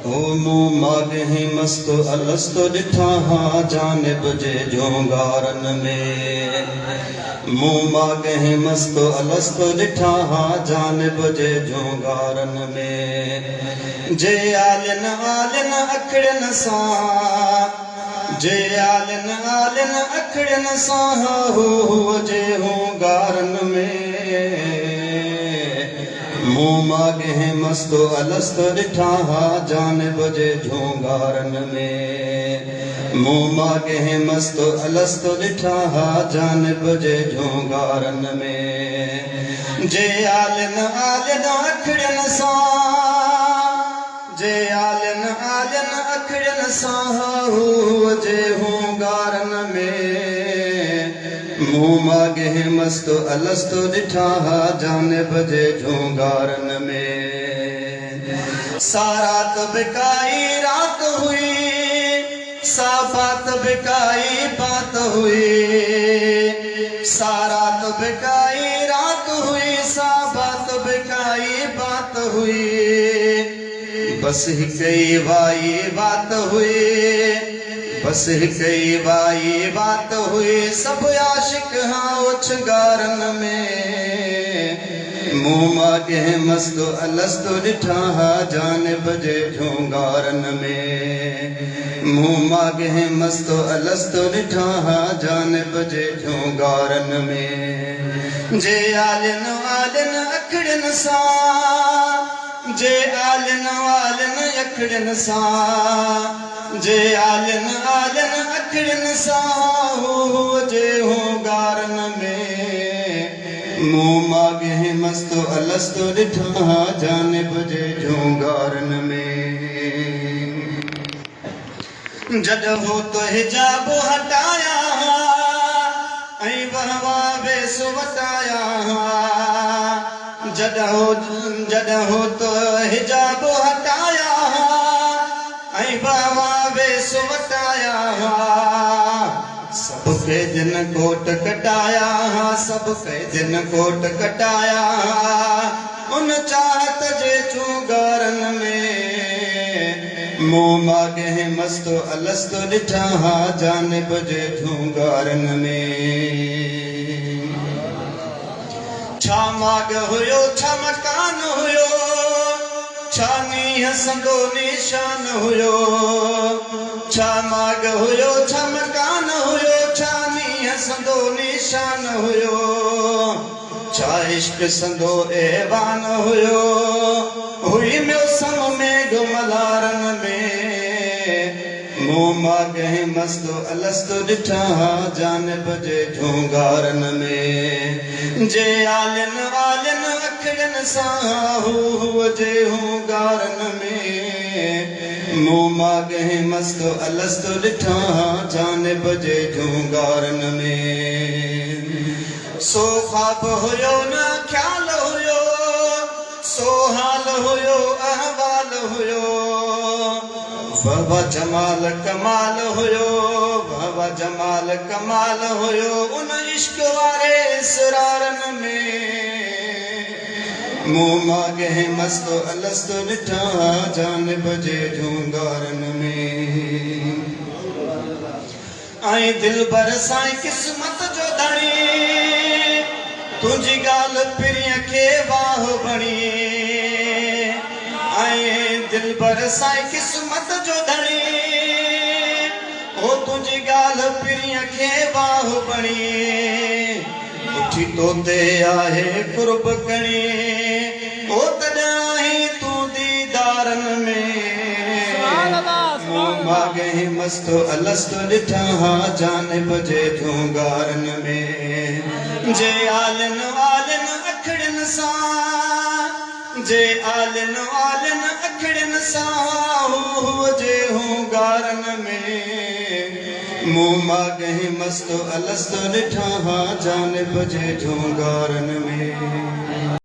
ओ मुँह मागे ही मस्तो अलस्तो ॾिठा हा जानिब जे जोंगारन में। मुँह मागे ही मस्तो अलस्तो ॾिठा हा जानिब जे जोंगारन में। जे आलिन आलिन अखड़न सां, जे आलिन आलिन अखड़न सां हो जे होंगारन में। मुँह मागे ही मस्तो अलस्तो ॾिठा हा जानिब जे जोंगारन में। मुँह मागे ही मस्तो अलस्तो ॾिठा हा जानिब जे जोंगारन में। जे आलिन आलिन अखड़न सां, जे आलिन आलिन अखड़न सां हो जे होंगारन में। मुँह मागे ही मस्तो अलस्तो ॾिठा हा जानिब जे जोंगारन में। सारात बिकाई रात हुई, सा बात बिकाई बात हुई। सारात बिकाई रात हुई, सा बात बिकाई बात हुई। बस हिकई वाई बात हुई, बस हिकई वाई बात हुई। सब आशिक हाँ उछगारन में। मुँह मागे मस्तो अलस्तो ॾिठा हा जानिब जे जोंगारन में। मुँह मागे मस्तो अलस्तो ॾिठा हा जानिब जे जोंगारन में। जे आलिन आलिन अखड़न सां, जे आलिन आलिन अखड़न सां, जे आलिन आलिन अखड़न सां हो जे होंगारन में। मुँह मागे मस्तो अलस्तो ॾिठा हा जानिब जे जोंगारन में। जद हो तो हिजाब हटाया ऐं वहवा वेसो वटाया। जद हो तो हिजाब हटाया ऐं वहवा वेसो वटाया। सब कैदिन कोट कटाया, सब कैदिन कोट कटाया। उन चाहत जे चूंगारन में। मुँह मागे मस्तो अलस्तो ॾिठा हा जानिब जे जोंगारन में। छा माग हुयो छा मकान हुयो, छा नीह संदो निशान हुयो। छा माग हुयो छा मकान हुयो, छा नीह संदो निशान हुयो। छा इश्क संदो ऐवान हुयो, हुई मौसम में गुमलारन में। मुँह मागे मस्तो अलस्तो ॾिठा हा जानिब जे जोंगारन में। जे आलिन आलिन अखड़न सां हो जे होंगारन में। मुँह मागे मस्तो अलस्तो ॾिठा हा जानिब जे जोंगारन में। सो ख्वाब हुयो न ख्याल हुयो, सो हाल हुयो अहवाल हुयो। वाह जमाल कमाल हुयो, वाह जमाल कमाल हुयो। उन इश्क वारे इसरारन में। मुँह मागे मस्तो अलस्तो ॾिठा हा जानिब जे जोंगारन में। ऐं दिलबर साईं किस्मत जो धणी, तुंहिंजी ॻाल्हि पिरीअ खे वाह बणी। ऐं दिलबर साईं किस्मत जो धणी, ओ तुंहिंजी ॻाल्हि पिरीअ खे वाह बणी। उठी तो ते आहे कुर्ब कणी, ओ तॾहिं ई तूं दीदारन में। मुँह मागे मस्तो अलस्तो ॾिठा हा जानिब जे जोंगारन में। जे आलिन आलिन अखड़न सां, जे आलिन आलिन अखड़न सां हो जे होंगारन में। मुँह मागे मस्तो अलस्तो ॾिठा हा जानिब जे जोंगारन में।